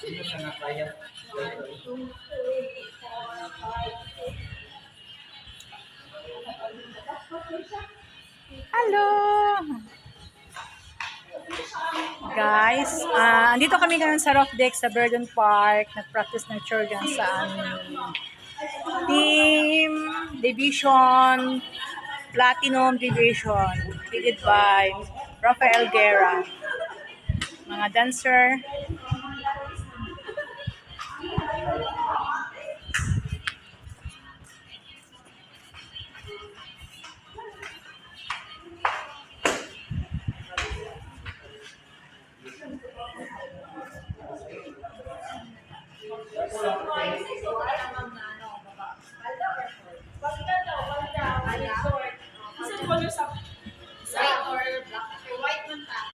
Hello! Guys, andito kami ngayon sa Rough Deck sa Verdun Park. Nag-practice ng children sa team division, platinum division, leaded by Rafael Guerra. Mga dancer.